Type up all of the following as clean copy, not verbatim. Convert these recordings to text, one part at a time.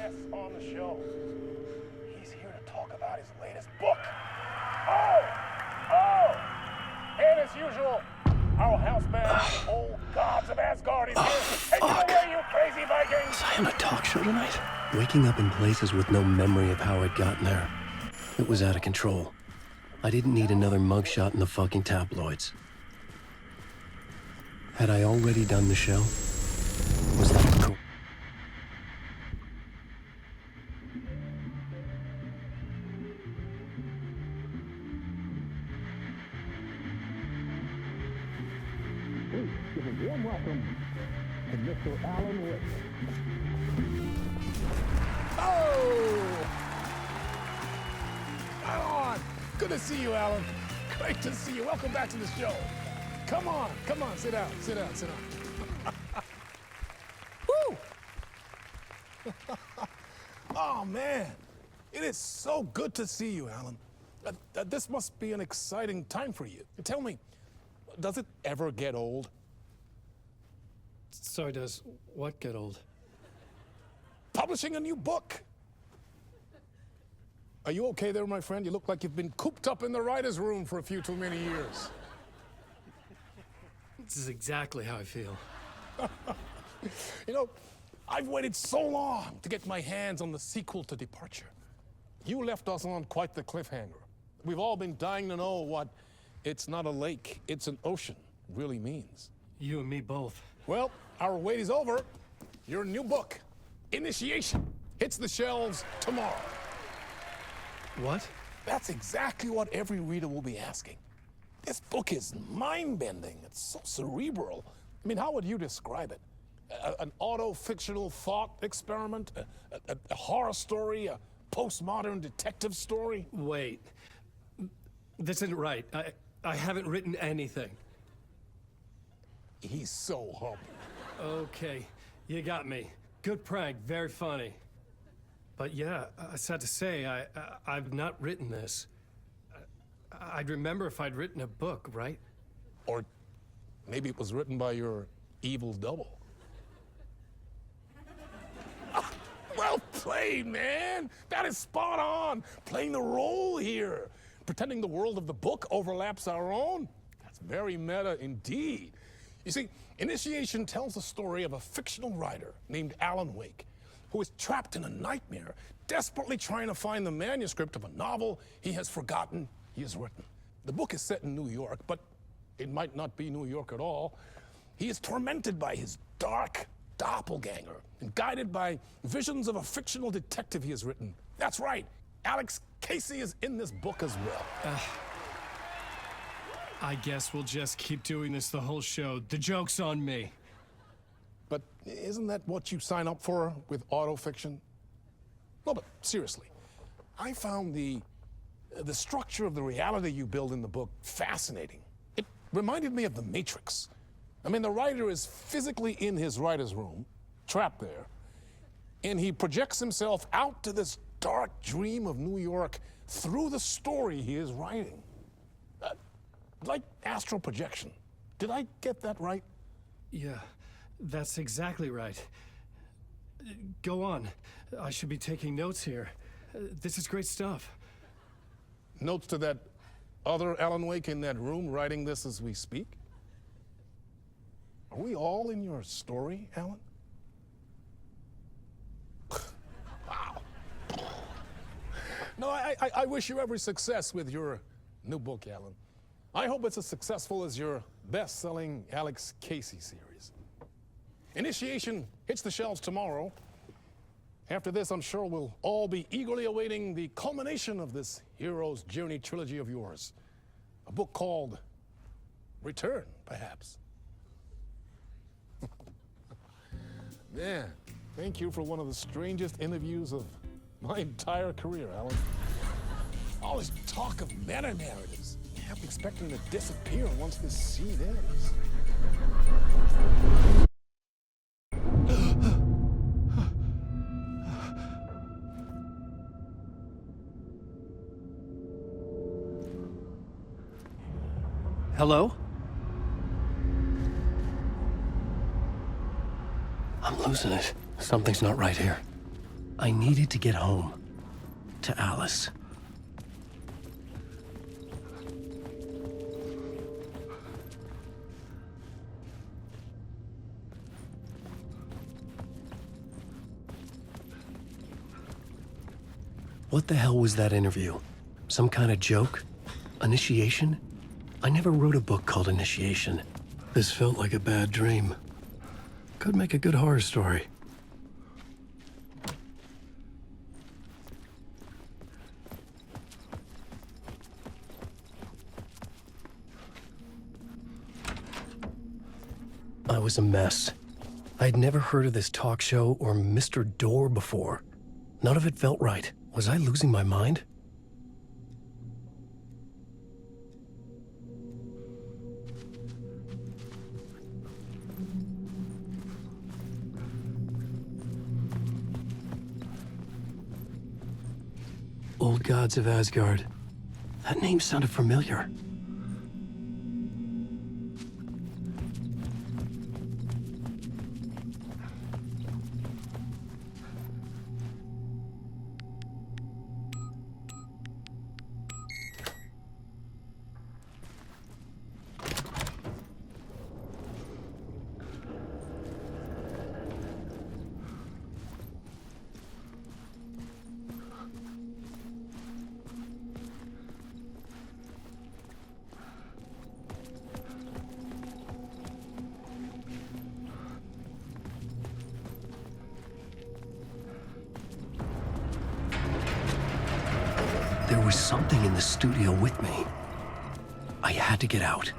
guest on the show. He's here to talk about his latest book. Oh! And as usual, our house band, old gods of Asgard, is here. Take it away, you crazy Vikings! Was I on a talk show tonight? Waking up in places with no memory of how I'd gotten there. It was out of control. I didn't need another mugshot in the fucking tabloids. Had I already done the show? Was that cool? Please give a warm welcome to Mr. Alan Wake. Oh! Alan! Good to see you, Alan. Great to see you. Welcome back to the show. Come on, sit down. Woo! Oh, man. It is so good to see you, Alan. This must be an exciting time for you. Tell me, does it ever get old? Sorry, does what get old? Publishing a new book. Are you okay there, my friend? You look like you've been cooped up in the writer's room for a few too many years. This is exactly how I feel. You know, I've waited so long to get my hands on the sequel to Departure. You left us on quite the cliffhanger. We've all been dying to know what "it's not a lake, it's an ocean" really means. You and me both. Well, our wait is over. Your new book, Initiation, hits the shelves tomorrow. What? That's exactly what every reader will be asking. This book is mind-bending. It's so cerebral. I mean, how would you describe it? An auto-fictional thought experiment? A horror story? A postmodern detective story? Wait. This isn't right. I haven't written anything. He's so humble. Okay, you got me. Good prank, very funny. But yeah, sad to say, I've not written this. I'd remember if I'd written a book, right? Or maybe it was written by your evil double. Well played, man. That is spot on. Playing the role here. Pretending the world of the book overlaps our own. That's very meta indeed. You see, Initiation tells the story of a fictional writer named Alan Wake, who is trapped in a nightmare, desperately trying to find the manuscript of a novel he has forgotten he has written. The book is set in New York, but it might not be New York at all. He is tormented by his dark doppelganger and guided by visions of a fictional detective he has written. That's right, 𝐏𝐿𝐿 is in this book as well. I guess we'll just keep doing this the whole show. The joke's on me. But isn't that what you sign up for with autofiction? No, but seriously, I found the structure of the reality you build in the book fascinating. It reminded me of The Matrix. I mean, the writer is physically in his writer's room, trapped there, and he projects himself out to this dark dream of New York through the story he is writing. Like astral projection. Did I get that right? Yeah, that's exactly right. Go on. I should be taking notes here. This is great stuff. Notes to that other Alan Wake in that room writing this as we speak? Are we all in your story, Alan? Wow. No, I wish you every success with your new book, Alan. I hope it's as successful as your best-selling 𝐏𝐿𝐿 series. Initiation hits the shelves tomorrow. After this, I'm sure we'll all be eagerly awaiting the culmination of this hero's journey trilogy of yours. A book called Return, perhaps. Man, thank you for one of the strangest interviews of my entire career, Alan. All this talk of meta-narratives. I'm expecting to disappear once this scene ends. Hello? I'm losing it. Something's not right here. I needed to get home. To Alice. What the hell was that interview? Some kind of joke? Initiation? I never wrote a book called Initiation. This felt like a bad dream. Could make a good horror story. I was a mess. I'd never heard of this talk show or Mr. Door before. None of it felt right. Was I losing my mind? Old gods of Asgard. That name sounded familiar. There was something in the studio with me. I had to get out.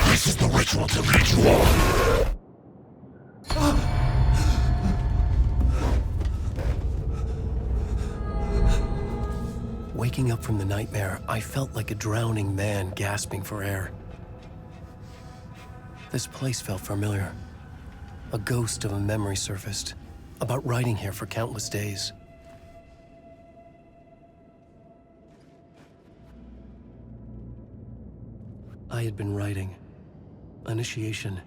This is the ritual to lead you on. Waking up from the nightmare, I felt like a drowning man gasping for air. This place felt familiar. A ghost of a memory surfaced, about writing here for countless days. I had been writing. Initiation.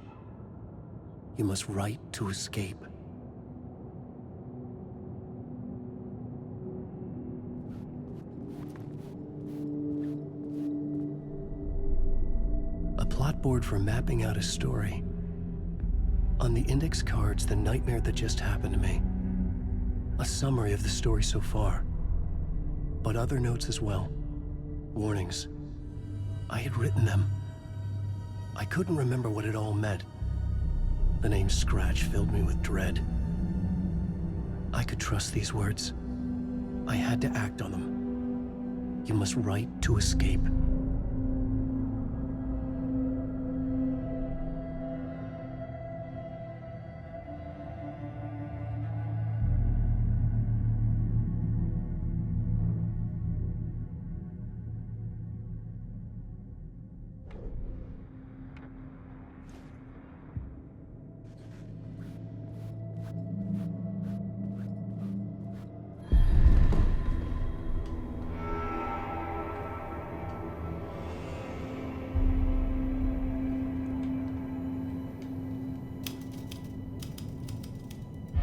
You must write to escape. A plot board for mapping out a story. On the index cards, the nightmare that just happened to me. A summary of the story so far. But other notes as well. Warnings. I had written them. I couldn't remember what it all meant. The name Scratch filled me with dread. I could trust these words. I had to act on them. You must write to escape.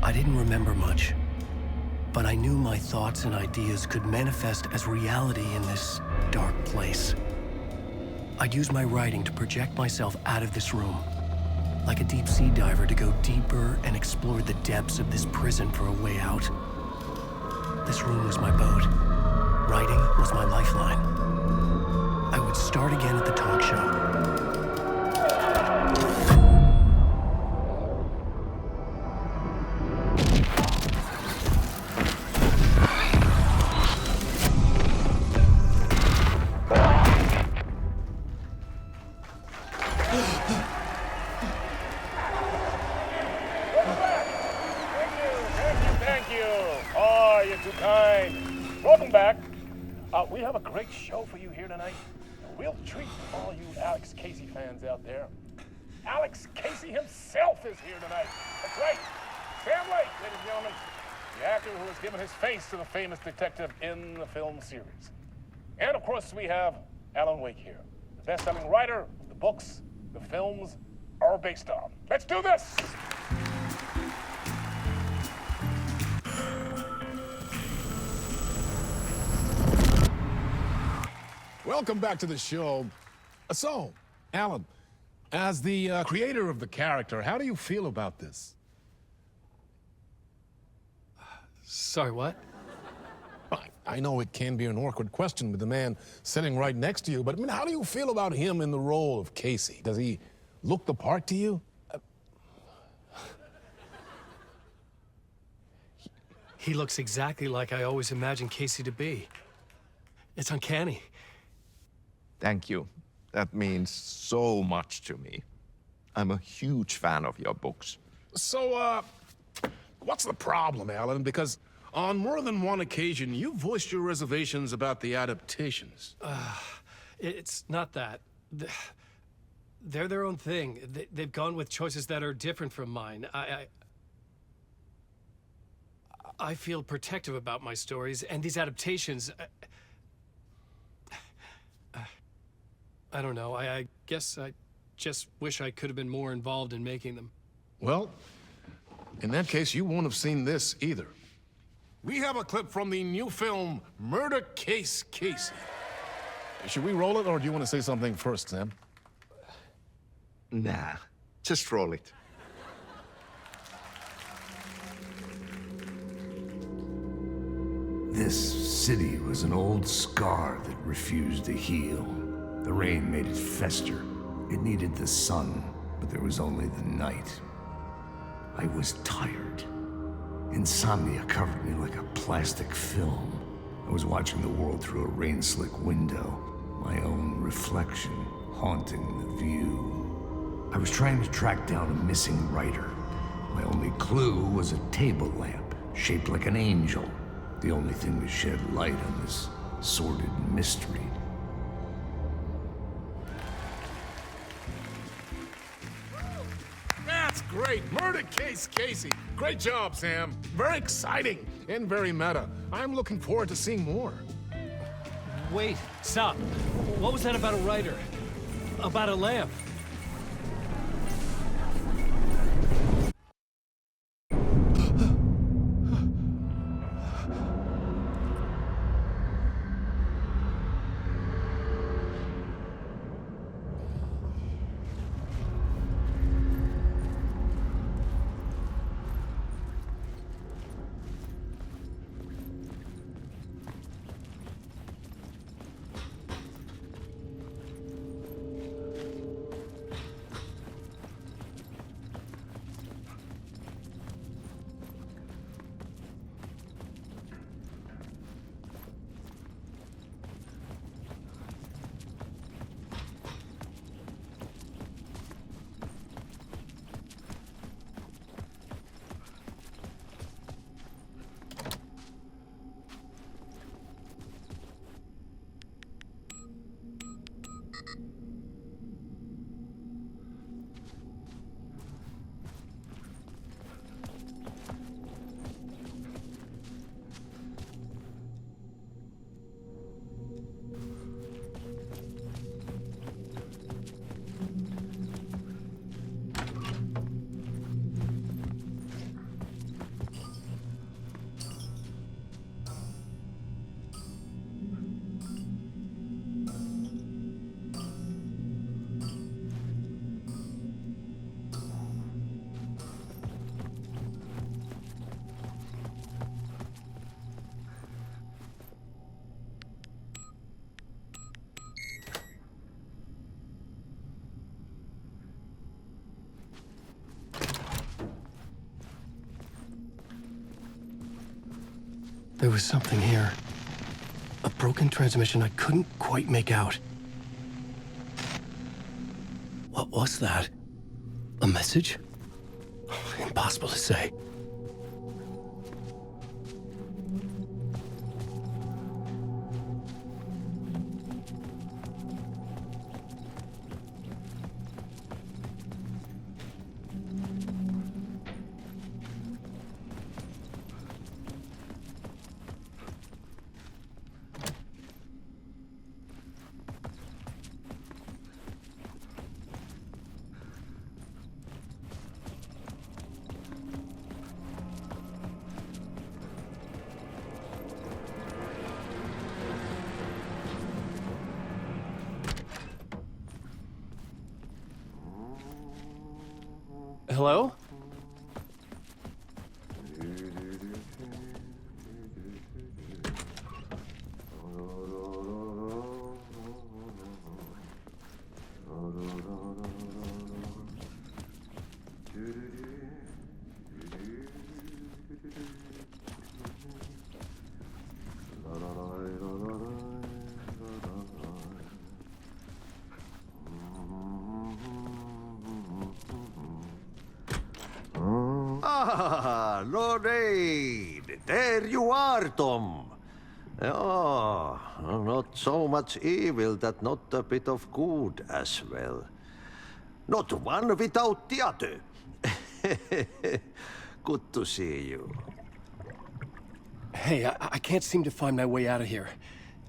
I didn't remember much, but I knew my thoughts and ideas could manifest as reality in this dark place. I'd use my writing to project myself out of this room, like a deep sea diver to go deeper and explore the depths of this prison for a way out. This room was my boat. Writing was my lifeline. I would start again at the talk show. Welcome back. We have a great show for you here tonight. A real treat for all you 𝐿𝐿𝐋𝐿𝐋𝐿𝐿 fans out there. 𝐏𝐄𝐋𝐋𝐎 himself is here tonight. That's right, Sam Lake, ladies and gentlemen, the actor who has given his face to the famous detective in the film series. And of course, we have Alan Wake here, the best-selling writer of the books the films are based on. Let's do this! Welcome back to the show. So, Alan, as the creator of the character, how do you feel about this? Sorry, what? I know it can be an awkward question with the man sitting right next to you, but I mean, how do you feel about him in the role of Casey? Does he look the part to you? He looks exactly like I always imagined Casey to be. It's uncanny. Thank you. That means so much to me. I'm a huge fan of your books. So, what's the problem, Alan? Because on more than one occasion, you voiced your reservations about the adaptations. It's not that. They're their own thing. They've gone with choices that are different from mine. I feel protective about my stories, and these adaptations... I don't know. I guess I just wish I could have been more involved in making them. Well, in that case, you won't have seen this either. We have a clip from the new film, Murder Case Casey. Should we roll it, or do you want to say something first, Sam? Nah, just roll it. This city was an old scar that refused to heal. The rain made it fester. It needed the sun, but there was only the night. I was tired. Insomnia covered me like a plastic film. I was watching the world through a rain-slick window, my own reflection haunting the view. I was trying to track down a missing writer. My only clue was a table lamp, shaped like an angel. The only thing to shed light on this sordid mystery. That's great. Murder Case Casey. Great job, Sam. Very exciting and very meta. I'm looking forward to seeing more. Wait, stop. What was that about a writer? About a lamp? There was something here. A broken transmission I couldn't quite make out. What was that? A message? Impossible to say. Hello? Ah, Lorraine! There you are, Tom. Oh, not so much evil that not a bit of good as well. Not one without the other. Good to see you. Hey, I can't seem to find my way out of here.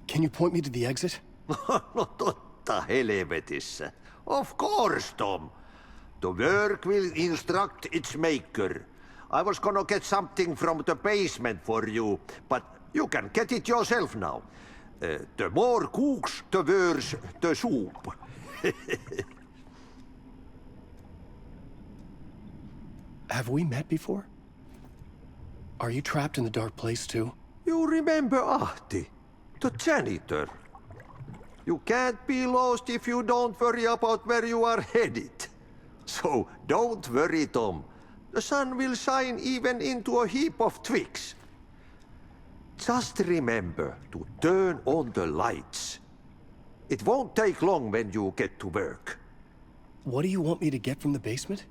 Can you point me to the exit? No totta helvetissä. Of course, Tom. The work will instruct its maker. I was gonna get something from the basement for you, but you can get it yourself now. The more cooks, the worse the soup. Have we met before? Are you trapped in the dark place too? You remember Ahti, the janitor. You can't be lost if you don't worry about where you are headed. So don't worry, Tom. The sun will shine even into a heap of twigs. Just remember to turn on the lights. It won't take long when you get to work. What do you want me to get from the basement?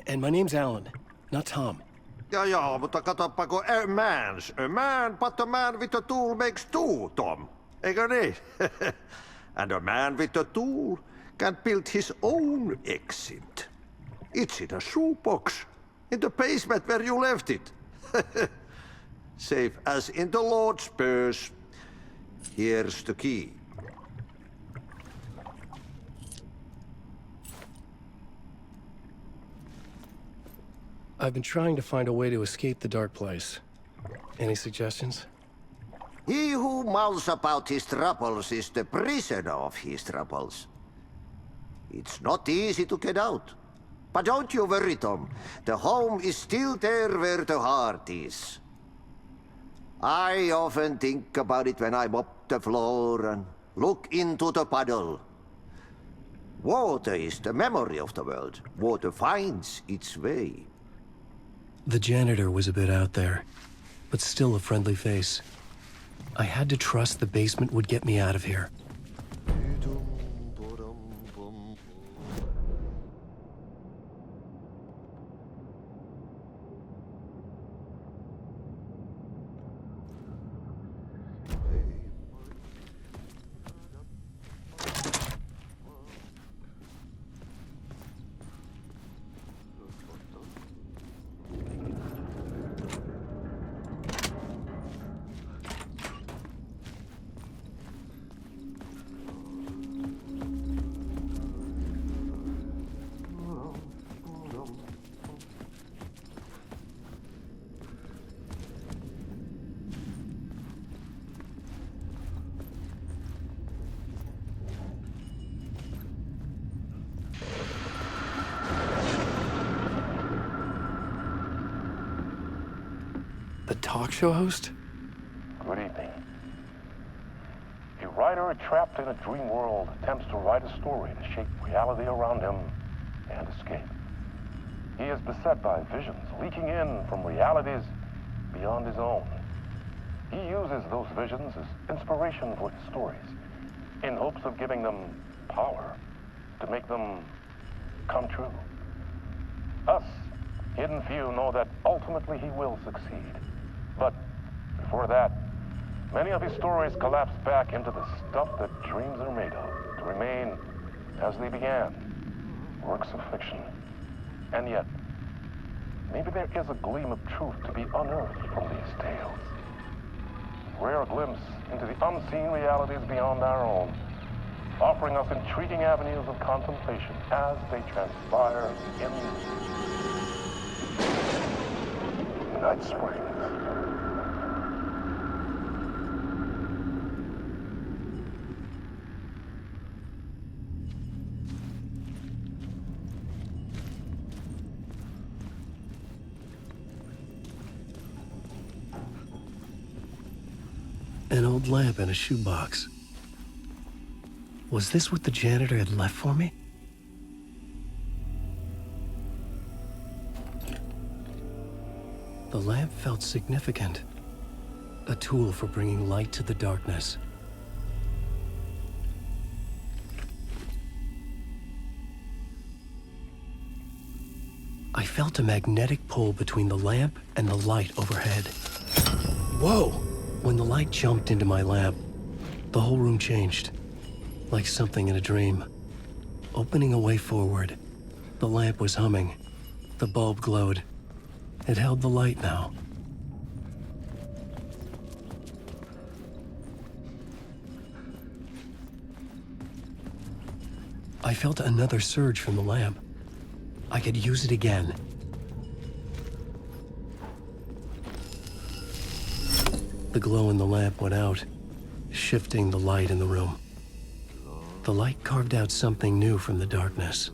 And my name's Alan, not Tom. Ja, mutta katsoppa, a man, but a man with a tool makes two, Tom. Eikö niin? And a man with a tool can build his own exit. It's in a shoebox, in the basement where you left it. Safe as in the Lord's purse. Here's the key. I've been trying to find a way to escape the dark place. Any suggestions? He who mouths about his troubles is the prisoner of his troubles. It's not easy to get out. But don't you worry, Tom. The home is still there where the heart is. I often think about it when I mop the floor and look into the puddle. Water is the memory of the world. Water finds its way. The janitor was a bit out there, but still a friendly face. I had to trust the basement would get me out of here. The talk show host? Good evening. A writer trapped in a dream world attempts to write a story to shape reality around him and escape. He is beset by visions leaking in from realities beyond his own. He uses those visions as inspiration for his stories, in hopes of giving them power to make them come true. Us, hidden few, know that ultimately he will succeed. But before that, many of his stories collapse back into the stuff that dreams are made of, to remain as they began, works of fiction. And yet, maybe there is a gleam of truth to be unearthed from these tales. A rare glimpse into the unseen realities beyond our own, offering us intriguing avenues of contemplation as they transpire in Night Springs. An old lamp in a shoebox. Was this what the janitor had left for me? The lamp felt significant. A tool for bringing light to the darkness. I felt a magnetic pull between the lamp and the light overhead. Whoa! When the light jumped into my lamp, the whole room changed, like something in a dream. Opening a way forward, the lamp was humming. The bulb glowed. It held the light now. I felt another surge from the lamp. I could use it again. The glow in the lamp went out, shifting the light in the room. The light carved out something new from the darkness.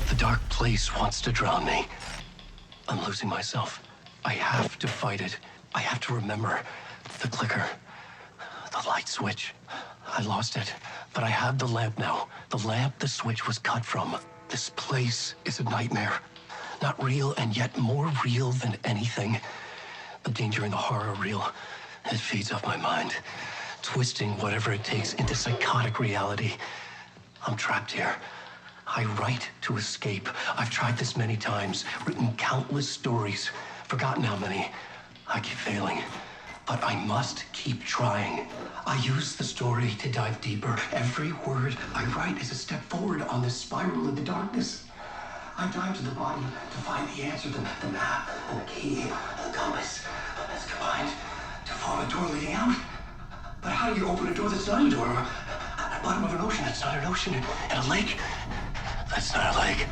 The dark place wants to drown me. I'm losing myself. I have to fight it. I have to remember the clicker, the light switch. I lost it, but I have the lamp now. The lamp the switch was cut from. This place is a nightmare. Not real, and yet more real than anything. The danger and the horror real. It feeds off my mind, twisting whatever it takes into psychotic reality. I'm trapped here. I write to escape. I've tried this many times, written countless stories, forgotten how many. I keep failing, but I must keep trying. I use the story to dive deeper. Every word I write is a step forward on this spiral in the darkness. I dive to the bottom to find the answer, the map, and the key, the compass. It's combined to form a door leading out. But how do you open a door that's not a door? At the bottom of an ocean that's not an ocean, and a lake that's not a lake.